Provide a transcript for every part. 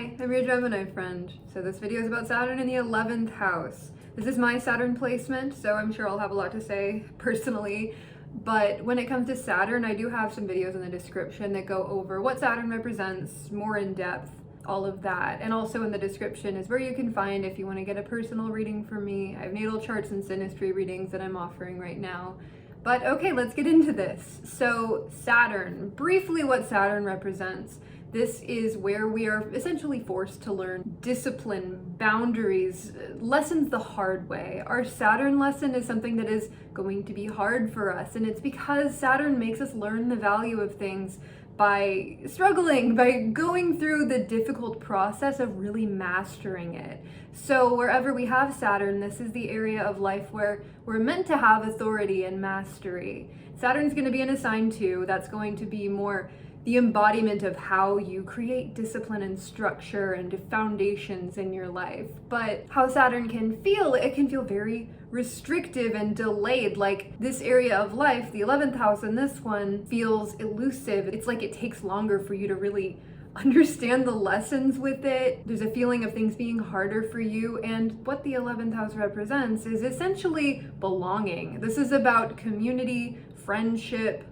Hi, I'm your Gemini friend. So this video is about Saturn in the 11th house. This is my Saturn placement, so I'm sure I'll have a lot to say personally. But when it comes to Saturn, I do have some videos in the description that go over what Saturn represents more in depth, all of that. And also in the description is where you can find if you want to get a personal reading from me. I have natal charts and synastry readings that I'm offering right now. But okay, let's get into this. So Saturn, briefly what Saturn represents. This is where we are essentially forced to learn discipline, boundaries, lessons the hard way. Our Saturn lesson is something that is going to be hard for us, and it's because Saturn makes us learn the value of things by struggling, by going through the difficult process of really mastering it. So wherever we have Saturn, this is the area of life where we're meant to have authority and mastery. Saturn's going to be in a sign 2. That's going to be more the embodiment of how you create discipline and structure and foundations in your life. But how Saturn can feel, it can feel very restrictive and delayed. Like this area of life, the 11th house and this one, feels elusive. It's like it takes longer for you to really understand the lessons with it. There's a feeling of things being harder for you, and what the 11th house represents is essentially belonging. This is about community, friendship,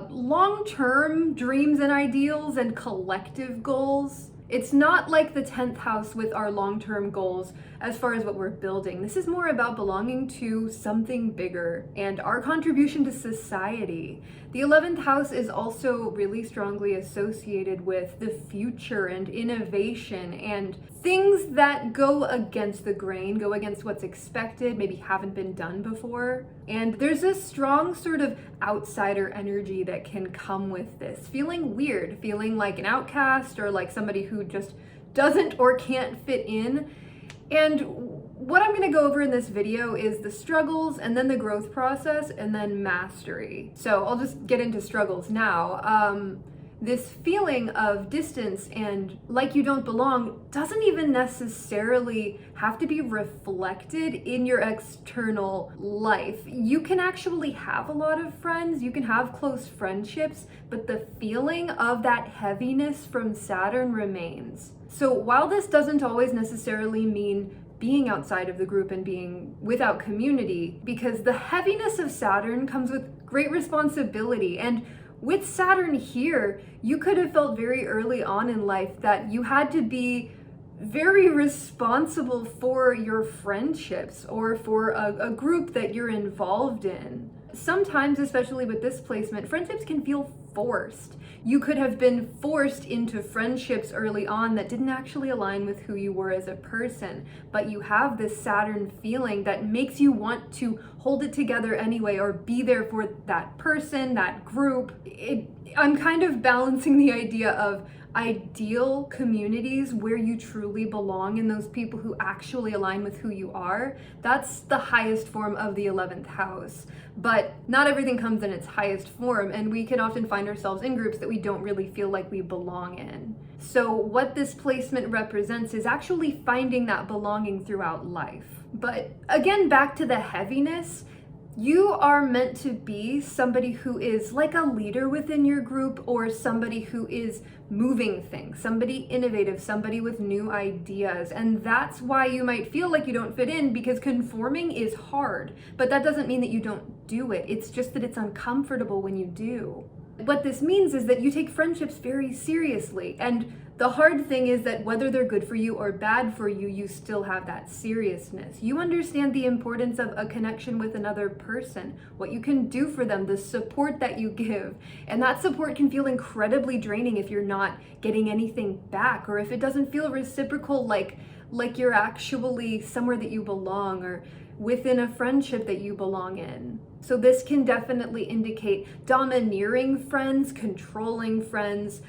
long-term dreams and ideals, and collective goals. It's not like the 10th house with our long-term goals as far as what we're building. This is more about belonging to something bigger and our contribution to society. The 11th house is also really strongly associated with the future and innovation and things that go against the grain, go against what's expected, maybe haven't been done before. And there's a strong sort of outsider energy that can come with this. Feeling weird, feeling like an outcast or like somebody who just doesn't or can't fit in. And what I'm going to go over in this video is the struggles and then the growth process and then mastery. So I'll just get into struggles now. This feeling of distance and like you don't belong doesn't even necessarily have to be reflected in your external life. You can actually have a lot of friends, you can have close friendships, but the feeling of that heaviness from Saturn remains. So while this doesn't always necessarily mean being outside of the group and being without community, because the heaviness of Saturn comes with great responsibility. And with Saturn here, you could have felt very early on in life that you had to be very responsible for your friendships or for a group that you're involved in. Sometimes, especially with this placement, friendships can feel forced. You could have been forced into friendships early on that didn't actually align with who you were as a person, but you have this Saturn feeling that makes you want to hold it together anyway or be there for that person, that group. I'm kind of balancing the idea of ideal communities where you truly belong and those people who actually align with who you are. That's the highest form of the 11th house. But not everything comes in its highest form, and we can often find ourselves in groups that we don't really feel like we belong in. So what this placement represents is actually finding that belonging throughout life. But again, back to the heaviness, you are meant to be somebody who is like a leader within your group or somebody who is moving things, somebody innovative, somebody with new ideas. And that's why you might feel like you don't fit in, because conforming is hard, but that doesn't mean that you don't do it. It's just that it's uncomfortable when you do. What this means is that you take friendships very seriously, and the hard thing is that whether they're good for you or bad for you, you still have that seriousness. You understand the importance of a connection with another person, what you can do for them, the support that you give. And that support can feel incredibly draining if you're not getting anything back, or if it doesn't feel reciprocal, like you're actually somewhere that you belong or within a friendship that you belong in. So this can definitely indicate domineering friends, controlling friends.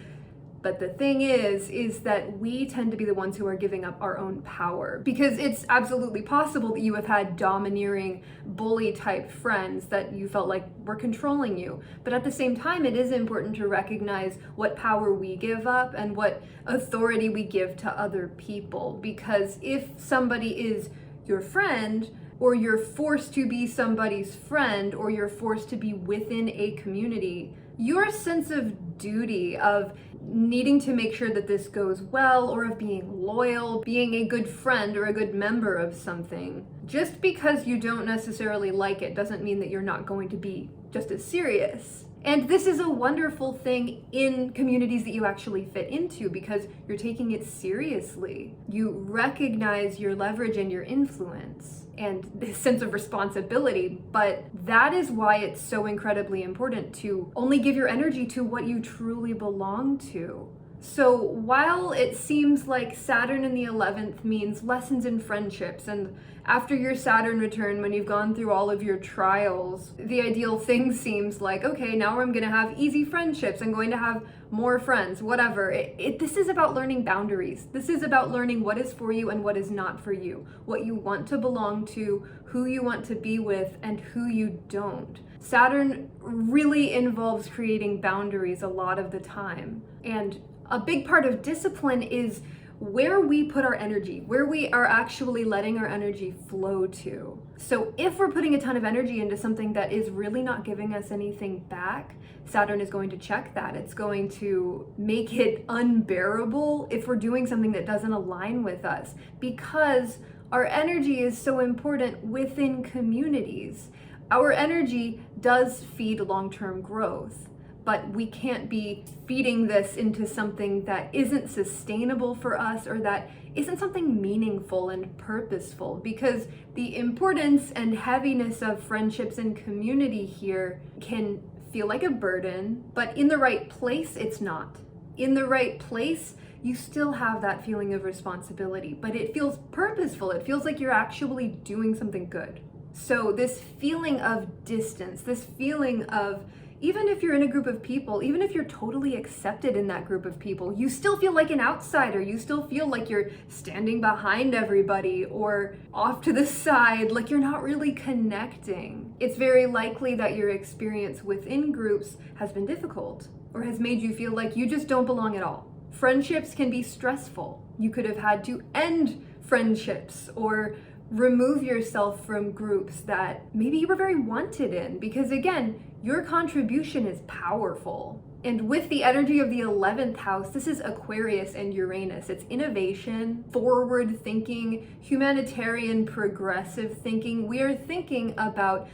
But the thing is that we tend to be the ones who are giving up our own power, because it's absolutely possible that you have had domineering, bully type friends that you felt like were controlling you. But at the same time, it is important to recognize what power we give up and what authority we give to other people. Because if somebody is your friend, or you're forced to be somebody's friend, or you're forced to be within a community, your sense of duty, of needing to make sure that this goes well, or of being loyal, being a good friend or a good member of something. Just because you don't necessarily like it doesn't mean that you're not going to be just as serious. And this is a wonderful thing in communities that you actually fit into, because you're taking it seriously. You recognize your leverage and your influence and this sense of responsibility, but that is why it's so incredibly important to only give your energy to what you truly belong to. So while it seems like Saturn in the 11th means lessons in friendships, and after your Saturn return, when you've gone through all of your trials, the ideal thing seems like, okay, now I'm going to have easy friendships, I'm going to have more friends, whatever. This is about learning boundaries. This is about learning what is for you and what is not for you, what you want to belong to, who you want to be with, and who you don't. Saturn really involves creating boundaries a lot of the time. And a big part of discipline is where we put our energy, where we are actually letting our energy flow to. So if we're putting a ton of energy into something that is really not giving us anything back, Saturn is going to check that. It's going to make it unbearable if we're doing something that doesn't align with us, because our energy is so important within communities. Our energy does feed long-term growth, but we can't be feeding this into something that isn't sustainable for us, or that isn't something meaningful and purposeful, because the importance and heaviness of friendships and community here can feel like a burden, but in the right place, it's not. In the right place, you still have that feeling of responsibility, but it feels purposeful. It feels like you're actually doing something good. So this feeling of distance, this feeling of, even if you're in a group of people, even if you're totally accepted in that group of people, you still feel like an outsider. You still feel like you're standing behind everybody or off to the side, like you're not really connecting. It's very likely that your experience within groups has been difficult, or has made you feel like you just don't belong at all. Friendships can be stressful. You could have had to end friendships or remove yourself from groups that maybe you were very wanted in, because again, your contribution is powerful. And with the energy of the 11th house, this is Aquarius and Uranus. It's innovation, forward thinking, humanitarian, progressive thinking. We are thinking about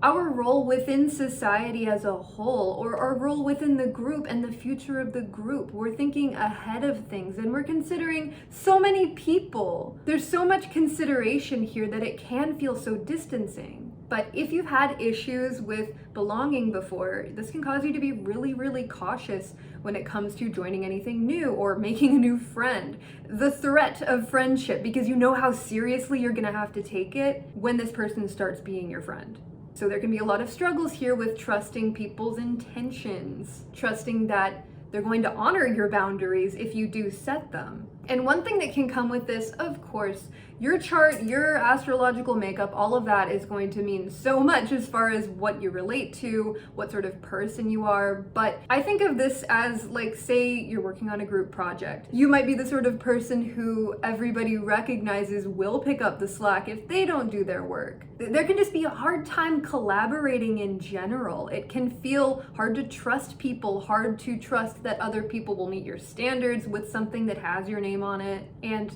our role within society as a whole, or our role within the group and the future of the group. We're thinking ahead of things, and we're considering so many people. There's so much consideration here that it can feel so distancing. But if you've had issues with belonging before, this can cause you to be really, really cautious when it comes to joining anything new or making a new friend. The threat of friendship, because you know how seriously you're gonna have to take it when this person starts being your friend. So there can be a lot of struggles here with trusting people's intentions, trusting that they're going to honor your boundaries if you do set them. And one thing that can come with this, of course, your chart, your astrological makeup, all of that is going to mean so much as far as what you relate to, what sort of person you are. But I think of this as, like, say you're working on a group project. You might be the sort of person who everybody recognizes will pick up the slack if they don't do their work. There can just be a hard time collaborating in general. It can feel hard to trust people, hard to trust that other people will meet your standards with something that has your name on it. And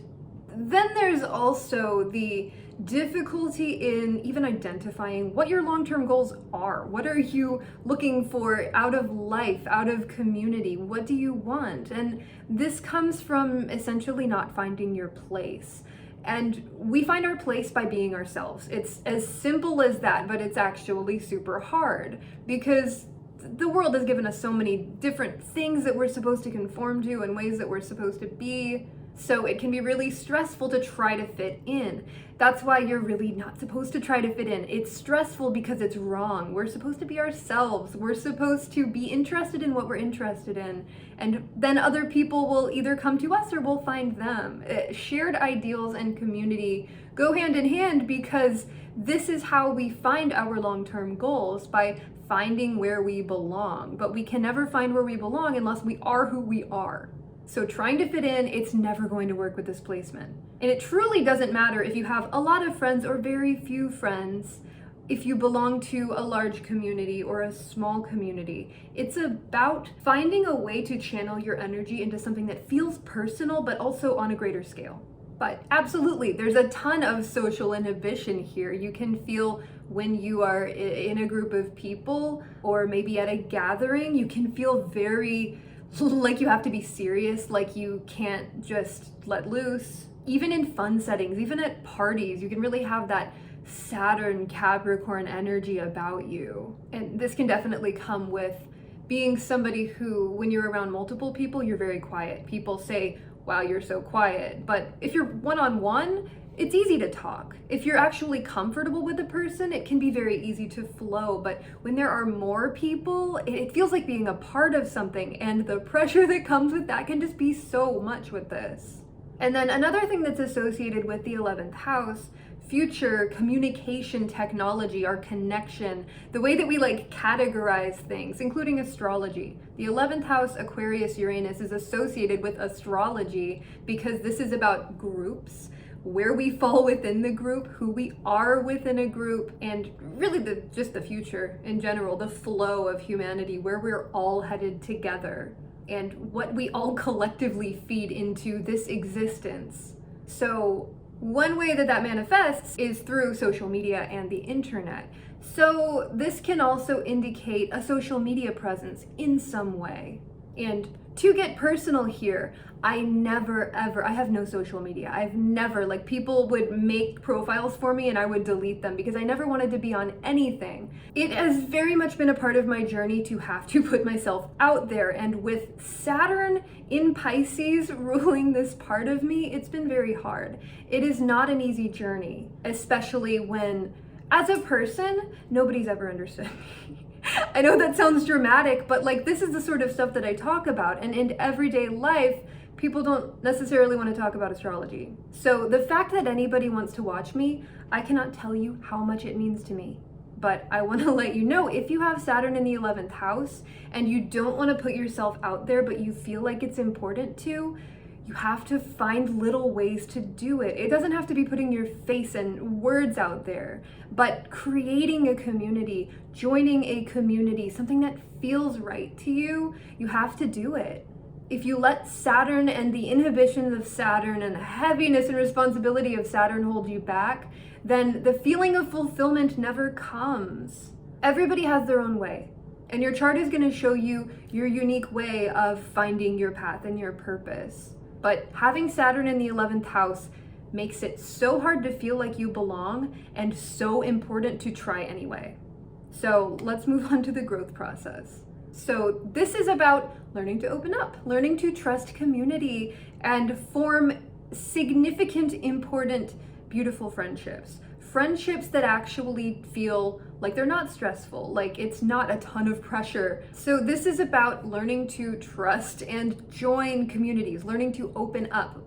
then there's also the difficulty in even identifying what your long-term goals are. What are you looking for out of life, out of community? What do you want? And this comes from essentially not finding your place. And we find our place by being ourselves. It's as simple as that, but it's actually super hard, because the world has given us so many different things that we're supposed to conform to and ways that we're supposed to be. So it can be really stressful to try to fit in. That's why you're really not supposed to try to fit in. It's stressful because it's wrong. We're supposed to be ourselves. We're supposed to be interested in what we're interested in. And then other people will either come to us or we'll find them. Shared ideals and community go hand in hand, because this is how we find our long-term goals, by finding where we belong. But we can never find where we belong unless we are who we are. So trying to fit in, it's never going to work with this placement. And it truly doesn't matter if you have a lot of friends or very few friends. if you belong to a large community or a small community. It's about finding a way to channel your energy into something that feels personal, but also on a greater scale. But absolutely, there's a ton of social inhibition here. You can feel when you are in a group of people or maybe at a gathering, you can feel very like you have to be serious, like you can't just let loose. Even in fun settings, even at parties, you can really have that Saturn Capricorn energy about you. And this can definitely come with being somebody who, when you're around multiple people, you're very quiet. People say, wow, you're so quiet. But if you're one-on-one, it's easy to talk. If you're actually comfortable with a person, it can be very easy to flow. But when there are more people, it feels like being a part of something. And the pressure that comes with that can just be so much with this. And then another thing that's associated with the 11th house, future, communication, technology, our connection, the way that we categorize things, including astrology. The 11th house, Aquarius, Uranus, is associated with astrology because this is about groups, where we fall within the group, who we are within a group, and really just the future in general, the flow of humanity, where we're all headed together, and what we all collectively feed into this existence. So one way that manifests is through social media and the internet. So this can also indicate a social media presence in some way. And to get personal here, I have no social media. I've never, people would make profiles for me and I would delete them because I never wanted to be on anything. It has very much been a part of my journey to have to put myself out there. And with Saturn in Pisces ruling this part of me, it's been very hard. It is not an easy journey, especially when, as a person, nobody's ever understood me. I know that sounds dramatic, but this is the sort of stuff that I talk about. And in everyday life, people don't necessarily want to talk about astrology. So the fact that anybody wants to watch me, I cannot tell you how much it means to me. But I want to let you know, if you have Saturn in the 11th house and you don't want to put yourself out there, but you feel like it's important to, you have to find little ways to do it. It doesn't have to be putting your face and words out there, but creating a community, joining a community, something that feels right to you, you have to do it. If you let Saturn and the inhibitions of Saturn and the heaviness and responsibility of Saturn hold you back, then the feeling of fulfillment never comes. Everybody has their own way, and your chart is going to show you your unique way of finding your path and your purpose. But having Saturn in the 11th house makes it so hard to feel like you belong and so important to try anyway. So let's move on to the growth process. So this is about learning to open up, learning to trust community and form significant, important, beautiful friendships. Friendships that actually feel like they're not stressful, like it's not a ton of pressure. So this is about learning to trust and join communities, learning to open up,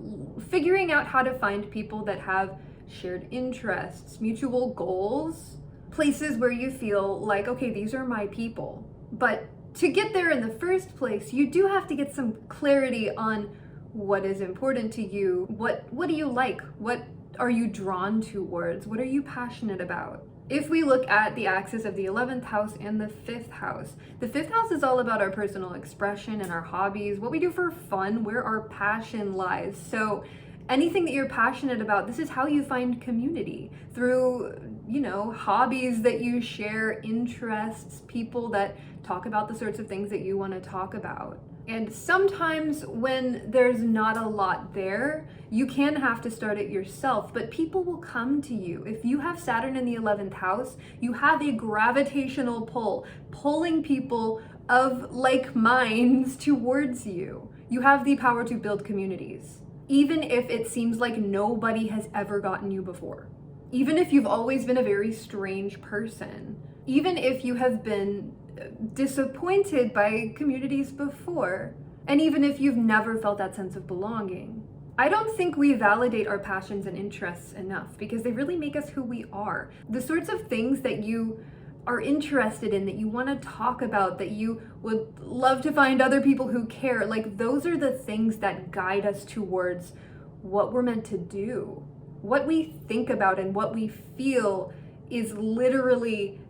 figuring out how to find people that have shared interests, mutual goals, places where you feel like, okay, these are my people. But to get there in the first place, you do have to get some clarity on what is important to you, what do you like, what are you drawn towards, what are you passionate about. If we look at the axis of the 11th house and the 5th house, the 5th house is all about our personal expression and our hobbies, what we do for fun, where our passion lies. So anything that you're passionate about, this is how you find community, through, hobbies that you share, interests, people that talk about the sorts of things that you want to talk about. And sometimes when there's not a lot there, you can have to start it yourself, but people will come to you. If you have Saturn in the 11th house, you have a gravitational pull, pulling people of like minds towards you. You have the power to build communities, even if it seems like nobody has ever gotten you before. Even if you've always been a very strange person, even if you have been disappointed by communities before, and even if you've never felt that sense of belonging. I don't think we validate our passions and interests enough because they really make us who we are. The sorts of things that you are interested in, that you want to talk about, that you would love to find other people who care, those are the things that guide us towards what we're meant to do. What we think about and what we feel is literally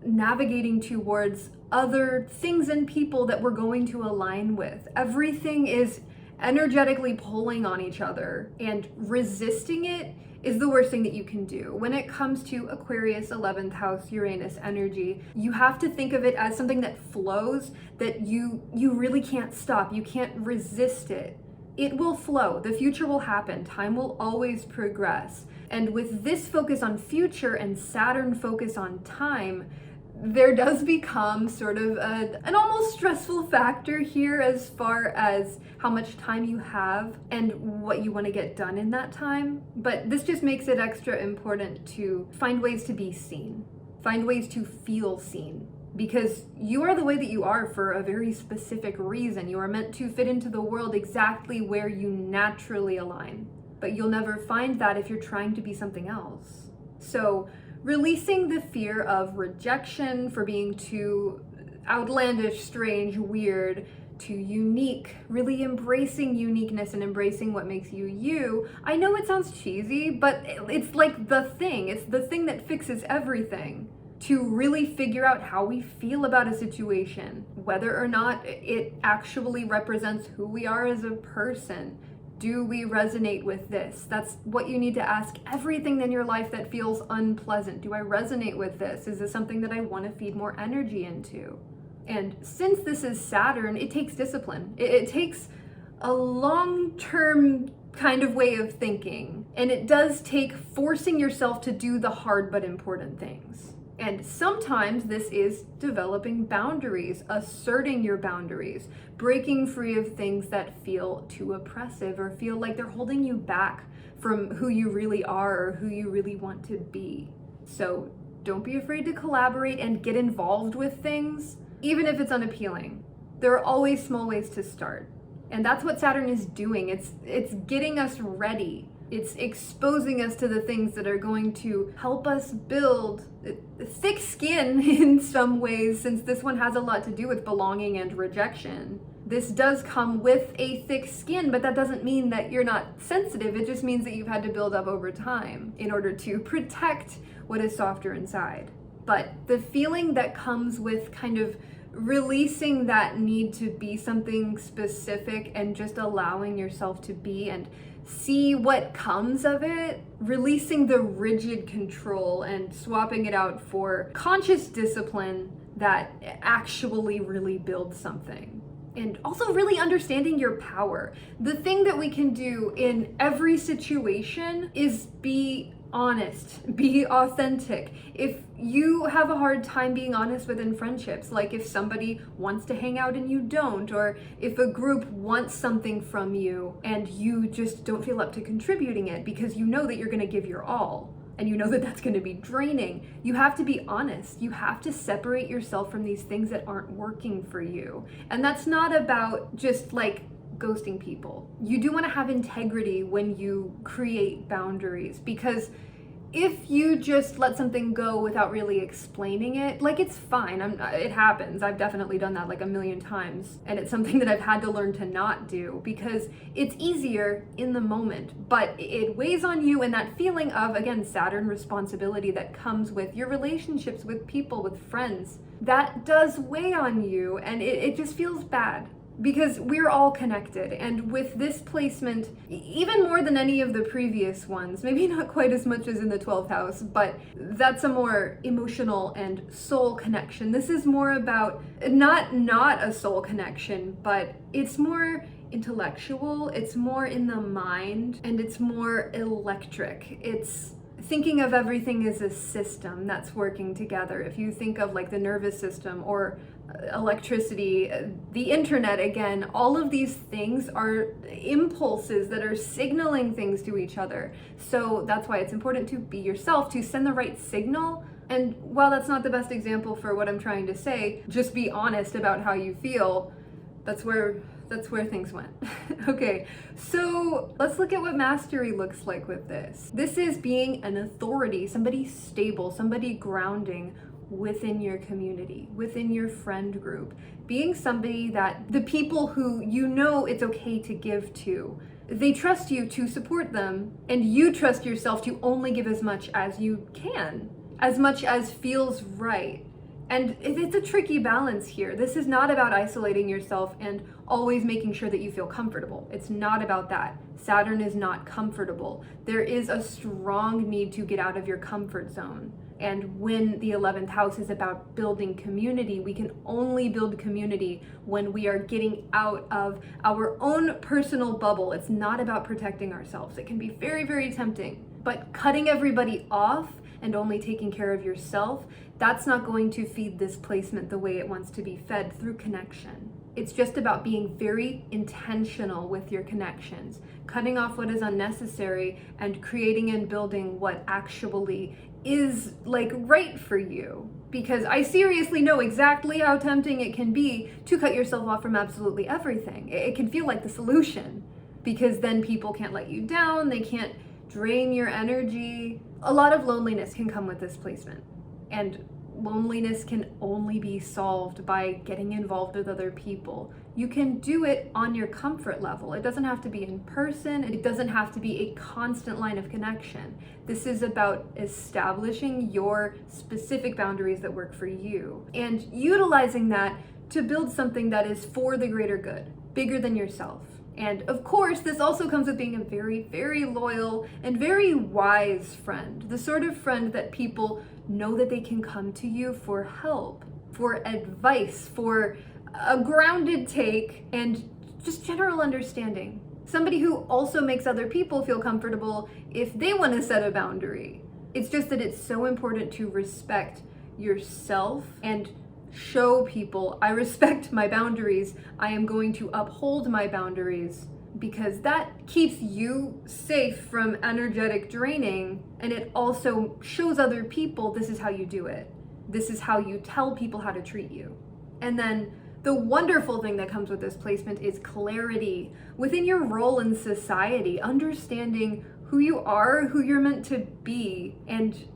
navigating towards other things and people that we're going to align with. Everything is energetically pulling on each other, and resisting it is the worst thing that you can do. When it comes to Aquarius 11th house Uranus energy, you have to think of it as something that flows, that you really can't stop. You can't resist it. It will flow. The future will happen. Time will always progress. And with this focus on future and Saturn focus on time, there does become sort of an almost stressful factor here as far as how much time you have and what you want to get done in that time. But this just makes it extra important to find ways to be seen, find ways to feel seen, because you are the way that you are for a very specific reason. You are meant to fit into the world exactly where you naturally align, but you'll never find that if you're trying to be something else. So releasing the fear of rejection for being too outlandish, strange, weird, too unique, really embracing uniqueness and embracing what makes you you. I know it sounds cheesy, but it's like the thing. It's the thing that fixes everything. To really figure out how we feel about a situation, whether or not it actually represents who we are as a person. Do we resonate with this? That's what you need to ask everything in your life that feels unpleasant. Do I resonate with this? Is this something that I want to feed more energy into? And since this is Saturn, it takes discipline. It takes a long-term kind of way of thinking. And it does take forcing yourself to do the hard but important things. And sometimes this is developing boundaries, asserting your boundaries, breaking free of things that feel too oppressive or feel like they're holding you back from who you really are or who you really want to be. So don't be afraid to collaborate and get involved with things, even if it's unappealing. There are always small ways to start. And that's what Saturn is doing. It's getting us ready. It's exposing us to the things that are going to help us build thick skin in some ways, since this one has a lot to do with belonging and rejection. This does come with a thick skin, but that doesn't mean that you're not sensitive. It just means that you've had to build up over time in order to protect what is softer inside. But the feeling that comes with kind of releasing that need to be something specific and just allowing yourself to be and see what comes of it, releasing the rigid control and swapping it out for conscious discipline that actually really builds something. And also really understanding your power. The thing that we can do in every situation is be honest, be authentic. If you have a hard time being honest within friendships, like if somebody wants to hang out and you don't, or if a group wants something from you and you just don't feel up to contributing it because you know that you're going to give your all and you know that that's going to be draining, you have to be honest. You have to separate yourself from these things that aren't working for you. And that's not about just like ghosting people. You do want to have integrity when you create boundaries, because if you just let something go without really explaining it, like it's fine. It happens. I've definitely done that like a million times. And it's something that I've had to learn to not do because it's easier in the moment, but it weighs on you. And that feeling of, again, Saturn responsibility that comes with your relationships with people, with friends, that does weigh on you. And it just feels bad. Because we're all connected, and with this placement, even more than any of the previous ones, maybe not quite as much as in the 12th house, but that's a more emotional and soul connection. This is more about not a soul connection, but it's more intellectual, it's more in the mind, and it's more electric. It's thinking of everything as a system that's working together. If you think of like the nervous system or electricity, the internet, again, all of these things are impulses that are signaling things to each other. So that's why it's important to be yourself, to send the right signal. And while that's not the best example for what I'm trying to say, just be honest about how you feel. That's where things went. Okay, so let's look at what mastery looks like with this. This is being an authority, somebody stable, somebody grounding within your community, within your friend group, being somebody that the people who you know it's okay to give to, they trust you to support them, and you trust yourself to only give as much as you can. as much as feels right. And it's a tricky balance here. This is not about isolating yourself and always making sure that you feel comfortable. It's not about that. Saturn is not comfortable. There is a strong need to get out of your comfort zone. And when the 11th house is about building community, we can only build community when we are getting out of our own personal bubble. It's not about protecting ourselves. It can be very, very tempting. But cutting everybody off and only taking care of yourself, that's not going to feed this placement the way it wants to be fed, through connection. It's just about being very intentional with your connections, cutting off what is unnecessary and creating and building what actually is like right for you. Because I seriously know exactly how tempting it can be to cut yourself off from absolutely everything. It can feel like the solution, because then people can't let you down, they can't drain your energy. A lot of loneliness can come with this placement, and loneliness can only be solved by getting involved with other people. You can do it on your comfort level. It doesn't have to be in person. It doesn't have to be a constant line of connection. This is about establishing your specific boundaries that work for you and utilizing that to build something that is for the greater good, bigger than yourself. And of course, this also comes with being a very, very loyal and very wise friend. The sort of friend that people know that they can come to you for help, for advice, for a grounded take, and just general understanding. Somebody who also makes other people feel comfortable if they want to set a boundary. It's just that it's so important to respect yourself and show people, I respect my boundaries, I am going to uphold my boundaries, because that keeps you safe from energetic draining, and it also shows other people this is how you do it. This is how you tell people how to treat you. And then the wonderful thing that comes with this placement is clarity within your role in society, understanding who you are, who you're meant to be, and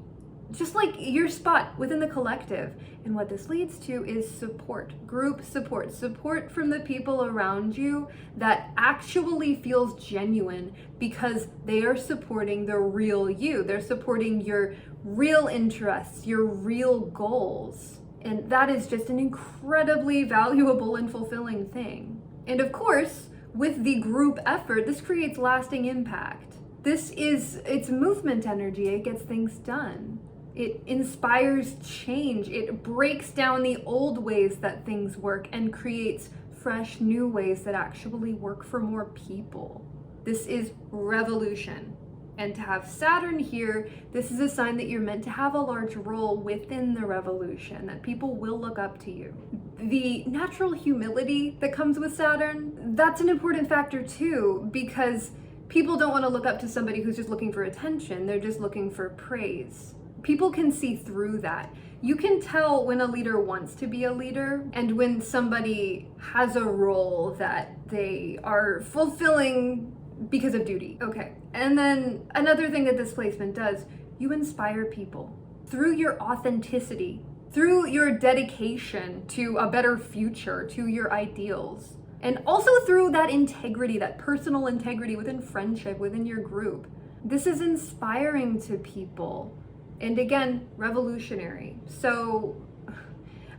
just like your spot within the collective. And what this leads to is support, group support, support from the people around you that actually feels genuine, because they are supporting the real you. They're supporting your real interests, your real goals. And that is just an incredibly valuable and fulfilling thing. And of course, with the group effort, this creates lasting impact. It's movement energy. It gets things done. It inspires change. It breaks down the old ways that things work and creates fresh new ways that actually work for more people. This is revolution. And to have Saturn here, this is a sign that you're meant to have a large role within the revolution, that people will look up to you. The natural humility that comes with Saturn, that's an important factor too, because people don't want to look up to somebody who's just looking for attention. They're just looking for praise. People can see through that. You can tell when a leader wants to be a leader and when somebody has a role that they are fulfilling because of duty. Okay. And then another thing that this placement does, you inspire people through your authenticity, through your dedication to a better future, to your ideals, and also through that integrity, that personal integrity within friendship, within your group. This is inspiring to people. And again, revolutionary. So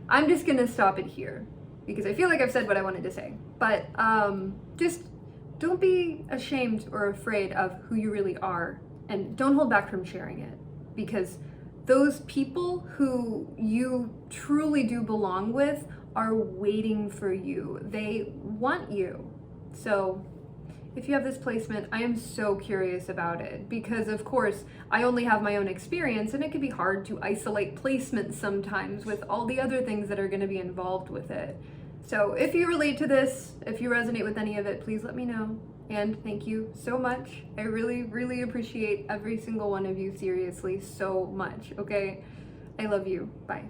I'm just gonna stop it here because I feel like I've said what I wanted to say. But just don't be ashamed or afraid of who you really are, and don't hold back from sharing it, because those people who you truly do belong with are waiting for you. They want you. So if you have this placement, I am so curious about it, because of course I only have my own experience, and it can be hard to isolate placements sometimes with all the other things that are going to be involved with it. So if you relate to this, if you resonate with any of it, please let me know. And thank you so much. I really, really appreciate every single one of you, seriously, so much, okay? I love you. Bye.